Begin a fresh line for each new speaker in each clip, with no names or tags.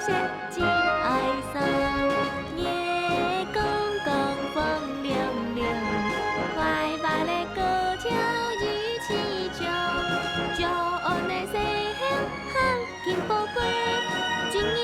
雪真哀伤，夜公公风凉凉，快把那歌唱日起长，骄傲的西乡行金宝贵，真认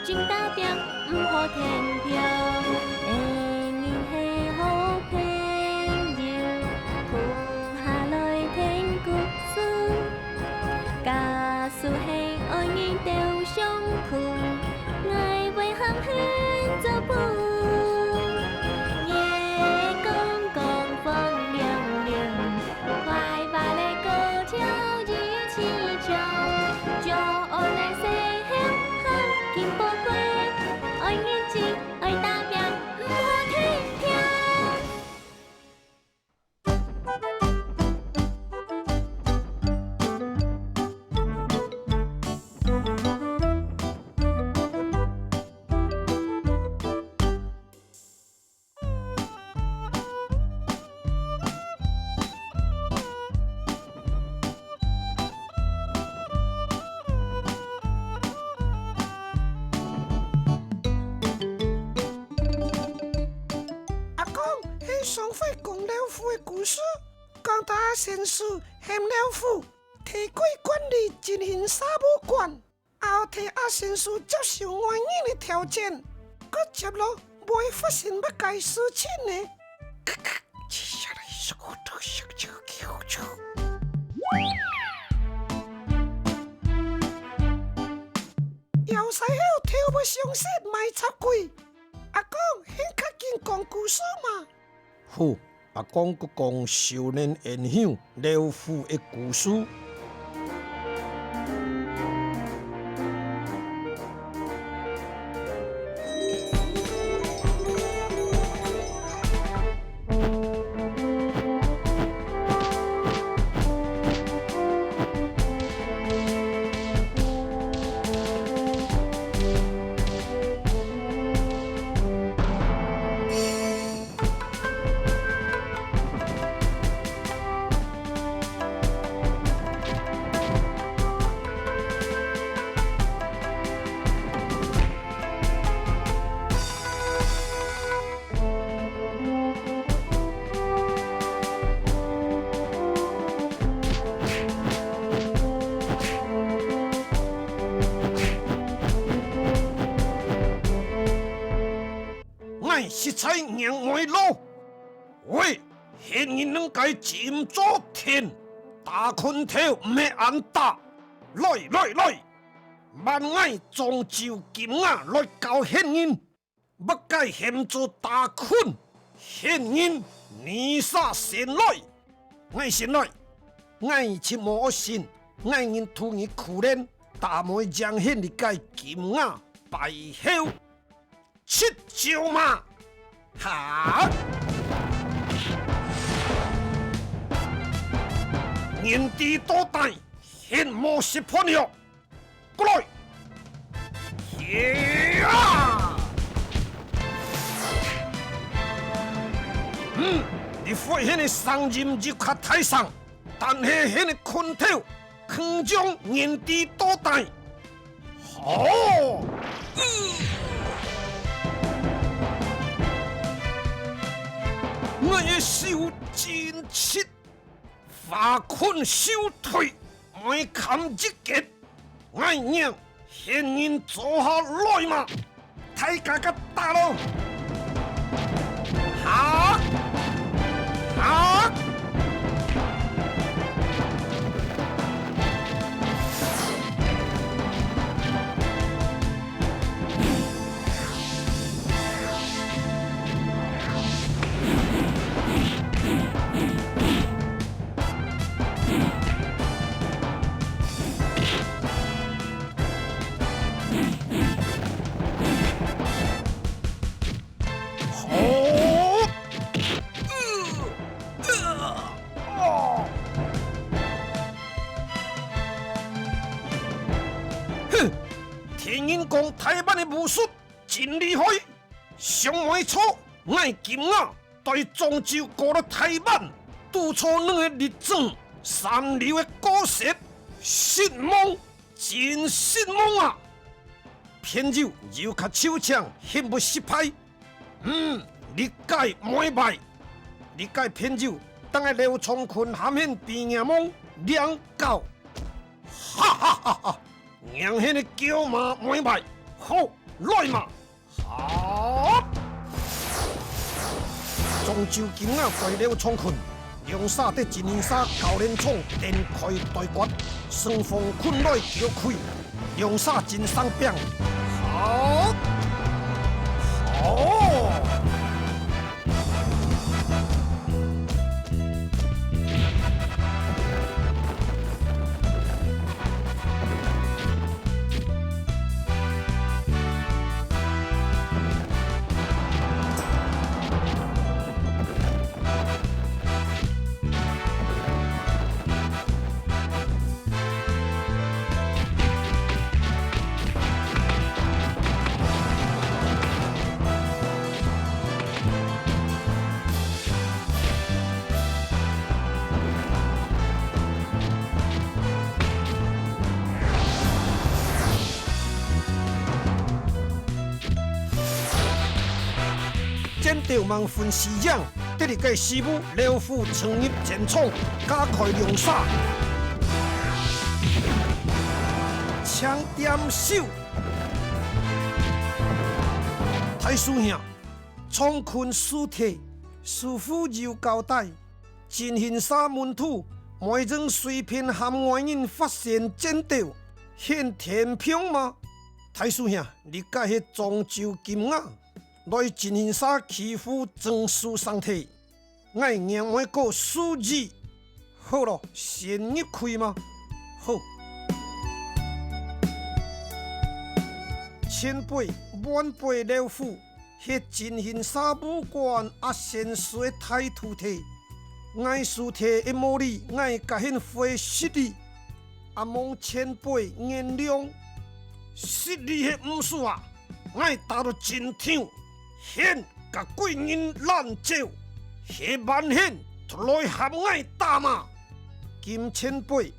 真打拼，不好天平。会人系好朋友，困下来听故事，假使系爱人就相困，爱为行远做伴。夜公公风凉凉，快把那歌唱日起长，骄傲的西乡行金宝贵，爱认真爱打拼，不好天平。
阿公，迄上岁讲了父的故事，讲到阿先师嫌了父，提贵管理进行啥无管，后替阿先师接受原因的条件，搁接落袂发生要改事情呢。接下来是我的小球球。要使迄跳要上线卖插柜，阿公，先较紧讲故事嘛。
好，阿公搁讲少年缘乡了父的故事。俺实在硬为路，喂，现人能该尽做天，大困头唔系安打，来，万爱终究金啊来交现人，不该嫌做大困，现人你啥先来，俺先来，俺去摸信，俺人突然苦练，大妹将现你该金啊败后。七招嘛，好！年底多大，现莫是破了，过来！呀！你发现的伤人就较太伤，但是现的困头，肯将年底多大，好！我的手真切，发困手退，没看一结，我娘现人坐下来嘛，大家个打咯，好，好。听人讲台湾的武术真厉害，上没错，我今啊对漳州过了台湾，拄错两个日子，三流的果实，失望，真失望啊！偏柔又较手强，很不失败。你改袂歹，你改偏柔，等下刘聪坤含现边眼梦两狗，哈哈哈哈！硬现的叫嘛袂歹，好来嘛，好！漳州金仔对刘聪坤。用沙的真人沙教练厂展开对决，双方困来叫开，用沙真伤病，好，好。剪掉盲分饲养，第二届师母刘富创入战场，加开量杀，枪点手，太师兄，创坤输体，师傅有交代，真形沙门徒每种碎片含外人发现剪掉，现天平吗？太师兄，你改迄漳州金仔？来真形沙欺负曾氏身体，爱硬每个数字，好咯，先入开吗？好。前辈晚辈了父，迄真形沙武馆阿先师的太徒体，爱书体一模里，爱甲迄回实力，阿望前辈原谅，实力迄毋是啊，爱打到真场。现甲贵人拦招，下万现出来含爱打嘛。金前辈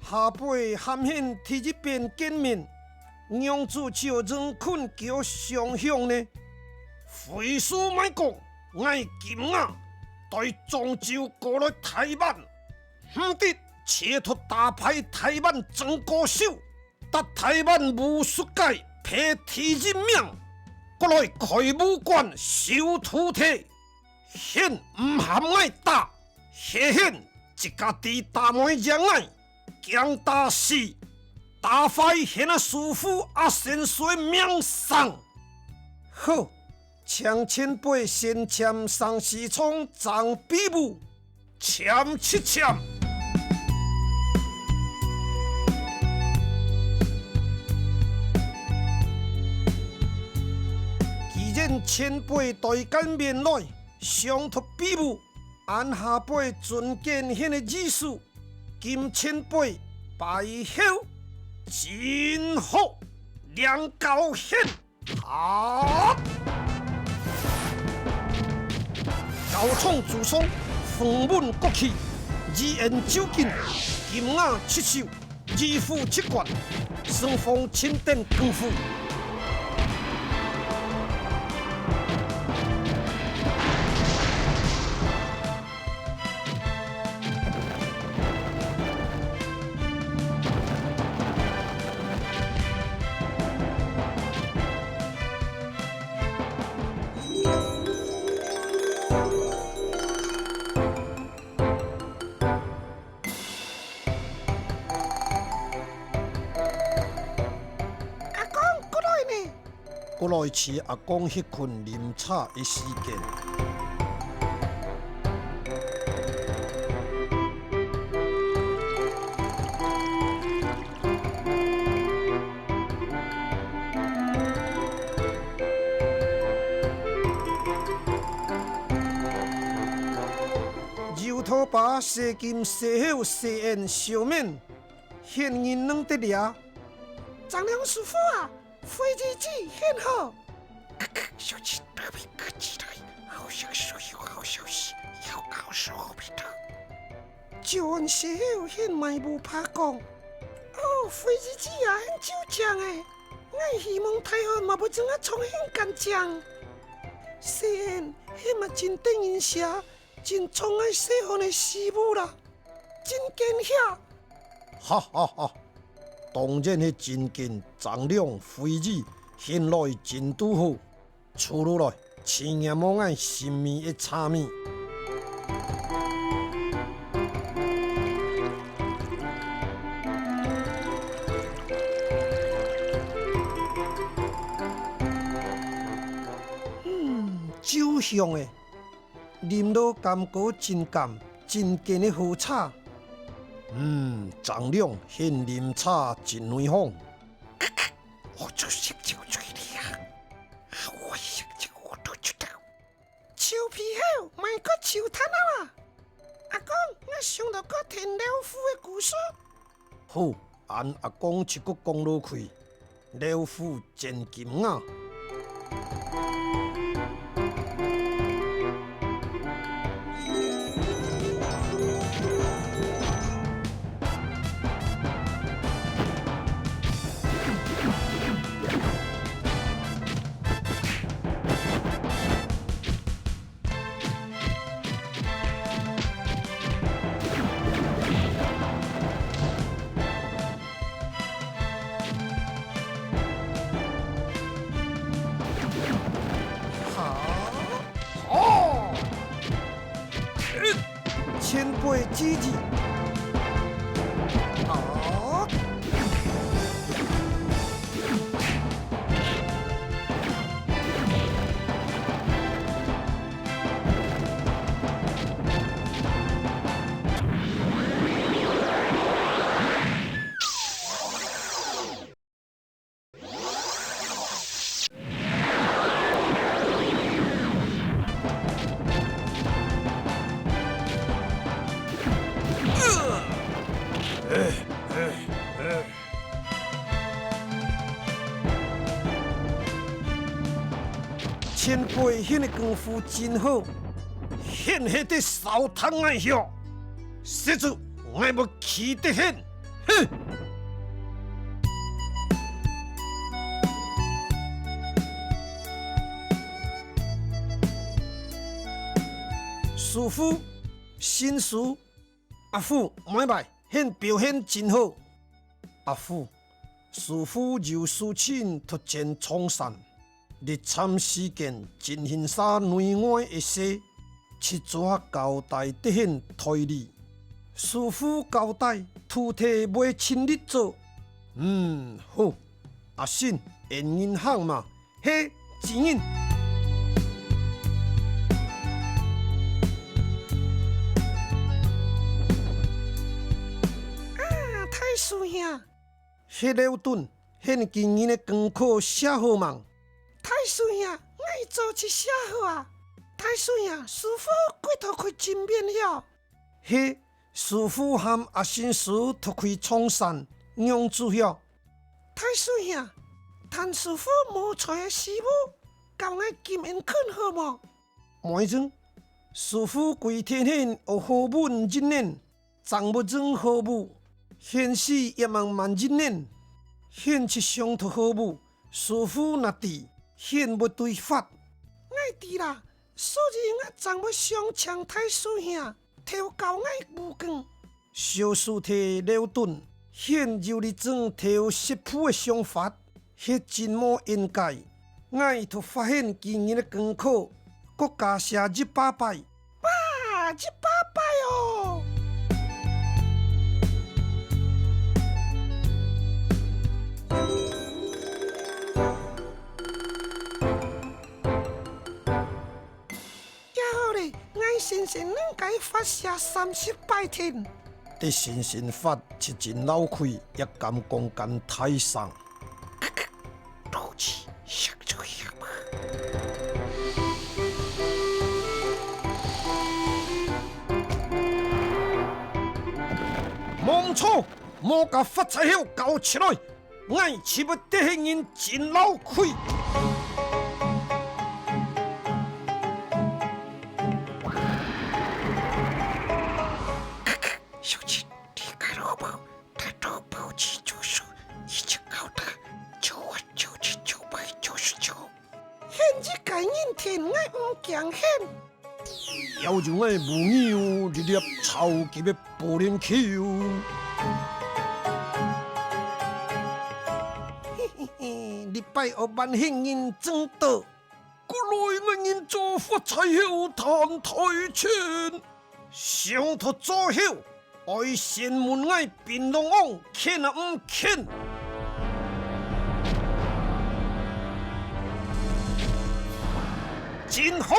下辈含现第一遍见面，娘子就仍困叫上香呢。废事莫讲，爱金啊，对漳州过来台湾，唔得企图打败台湾整个手，达台湾武术界配第一名。过来开武馆收徒弟，现唔含爱打，现一家己打妹将爱，强打死，打坏现啊师傅阿先生名声。好，请前辈先签上市厂张笔簿，签7签。前辈对见面来，上托笔簿，按下辈尊敬迄个意思。今前辈拜后，真好，两高兴。好，高创自松，丰满国气，二言九斤，金牙7手，二虎7冠，双方亲电功夫。过来是阿公迄群啉茶的时间。油头把洗金洗好洗烟烧面，现银两得俩。
张良师傅啊！飞机机很好，小气特别客气的，好消息，好消息，要告诉我们的。就按时候很迈步拍讲，哦，飞机机啊很久强诶，我希望太后嘛要怎啊重新干将。虽然迄嘛真等因写，真宠爱细汉的师母啦，真见遐。
哈哈哈！当然迄真见张良非议，现来真拄好。出入来，千言莫爱神秘的差米。酒香的，啉落感觉真甘，真健的好茶。张良现啉茶真内行。
我就是酒醉了，我想这我都知道。臭皮猴，卖个臭炭啊！阿公，我想到个田老夫的故事。
好，按阿公一个讲落去，老夫真金啊！千倍之子。前辈迄个功夫真好，现迄个烧汤爱笑，实在我要气得很，哼！师傅，新师，阿父买卖，现表现真好。阿父，师傅柔术请突然冲散。日参事件真形沙内外一些，七纸交代得很推理。师傅交代土地袂亲力做，好，阿信现银行嘛，嘿钱银。
太师兄，
迄老顿现今年的功课写好梦。
太师兄，我做一写好啊！太师兄，师傅几头开真面了。
迄师傅和阿新师脱开创山娘子晓。
太师兄，谭师傅无才的师母，教我金银坤好无？
每阵师傅规天现学好文一年，长不真好武，现时也万一年，现七上脱好武，师傅若伫。现不对法，
我知啦。所以我昨要上强太师兄，调教我武功。
小师弟老顿，现就你总调识谱的想法，迄真无应该。我突发现今年的功课，国家写100摆。
哇，100摆哦！先生，恁该发射30摆天。
这先生发七真老开，也敢讲干太上。
老子想这样吗？
忙错，莫甲发财后搞起来，爱岂不得迄人真老开？
小姐，你看到不？他找宝器助手已经搞得9万9唔强险。
要将我母牛日日超级的保龄球。
嘿嘿嘿，礼拜学万幸人装到，
过来我人做发财后谈台前，上头左后爱先门外槟榔王，欠啊唔欠？真好！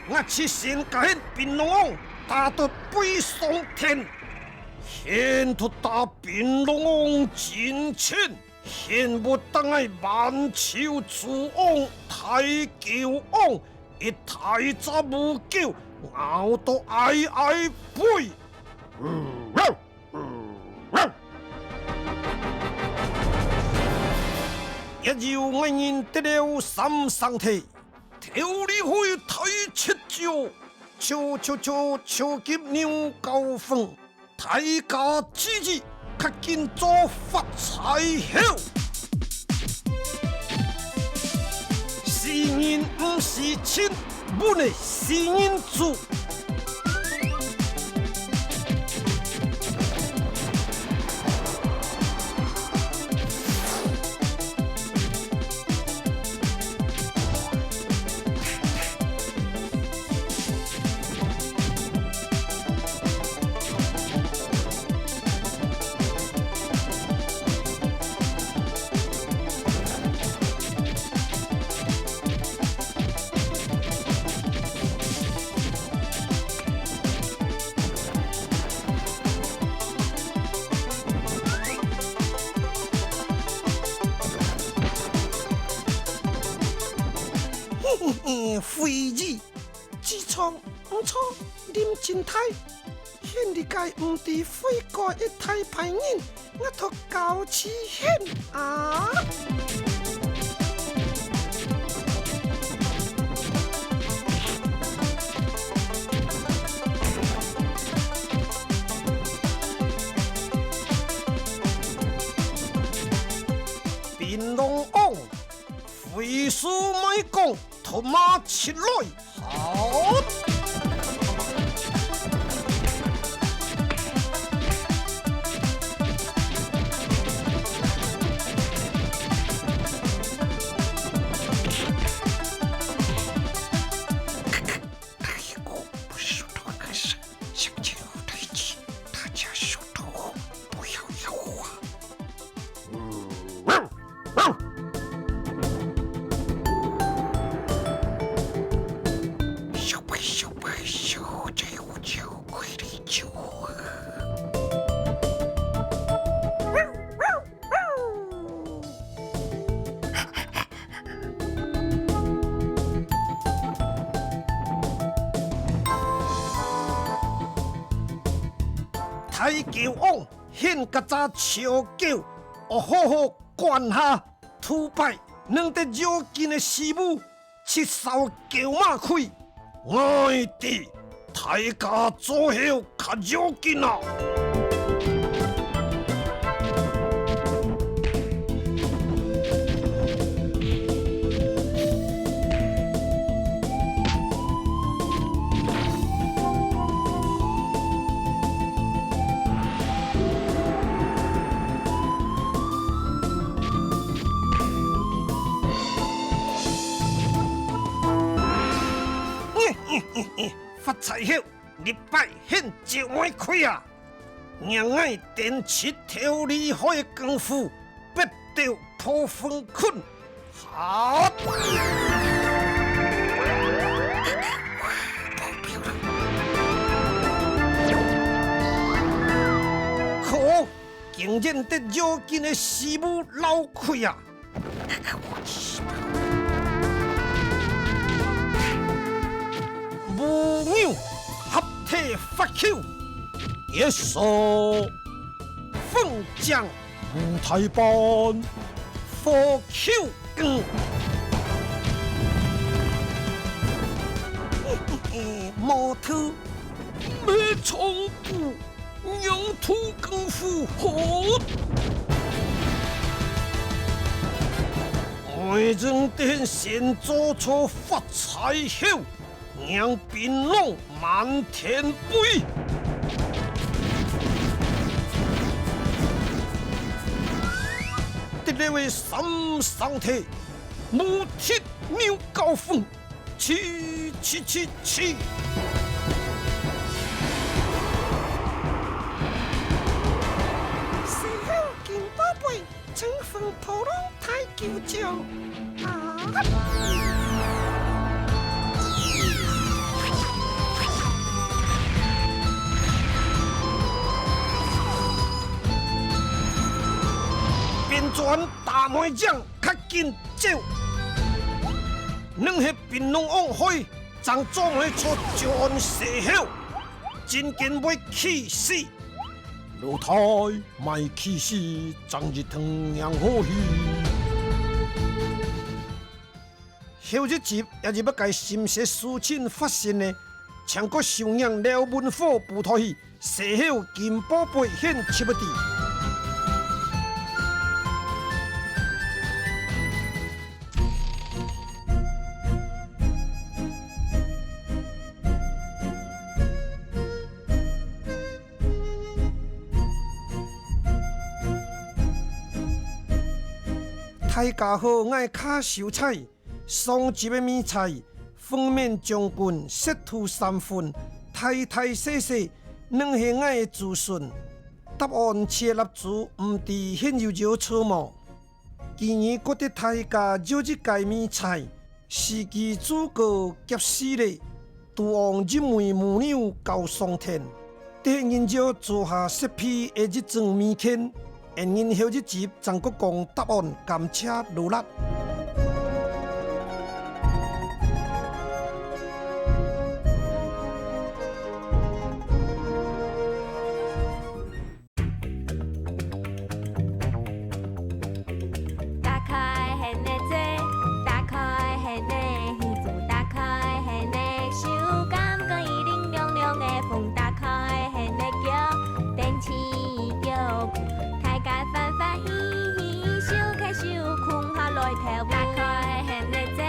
我去先甲迄槟榔王打到飞上天，现头打槟榔王真钱，现无当爱万秋之王、太极王，一太早无叫，咬到哀哀飞。一有我人得了三伤体。条理会太七招，超级牛高峰，大家支持，较紧做发财后。是人不是亲，本来是人做。
废字，痔疮唔错，啉真太，现你界唔知废过一太歹人，我托搞起现啊！
槟榔王，废事莫讲。他妈起来！好！太极王现个早笑叫，我好好管下，突败两得绕近的师母，七扫叫马开，我的大家左右较绕近啊！发财后，礼拜现就爱开啊！让爱电七条厉害的功夫，必得破风困。好！可竟然得绕近的师母老开啊！母牛合体发球，一手凤将舞台班，发球光。毛头没重复，仰土功夫好。我人得先做出发财后。让槟榔满天飞。第二位三上体，母铁牛高峰，起！
西后金宝贝，乘风破浪太久久
边转大梅将较紧走，两下槟榔往开，将做梅出全西后，真紧要气死。露台卖气死，昨日汤样好戏。后一集也是要甲心血事情发生的，强国上演廖文虎舞台戏，西后金宝贝献七不地。大家好，我卡秀才，上集的米菜，封面将军色土三分，太细细，两下我的自信。答案切立字唔伫现有招错误。今年觉得大家少一介米菜，是其主角急死了，杜王认为母牛高上天，第人就做下色批的一种米圈。因因后一集张国公答案甘车如辣。
打开现的这，打开现的戏子，打开现的手，感觉一零亮亮的风，打开现的桥，电池叫鼓。大家欢欢喜喜，手牵手，困下来跳舞。打开现的这，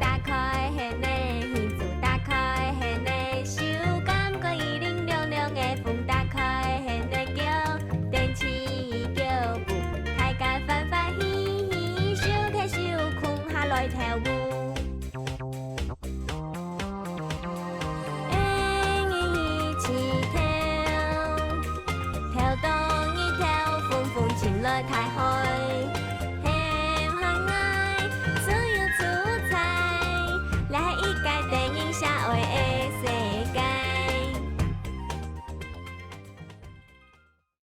打开现的戏子，打开现的手，感觉一零亮亮的风，打开现的桥，电池叫鼓。大家欢欢喜喜，手牵手，困下来跳舞。太海，很可爱，所有出彩，来一届电影社会的。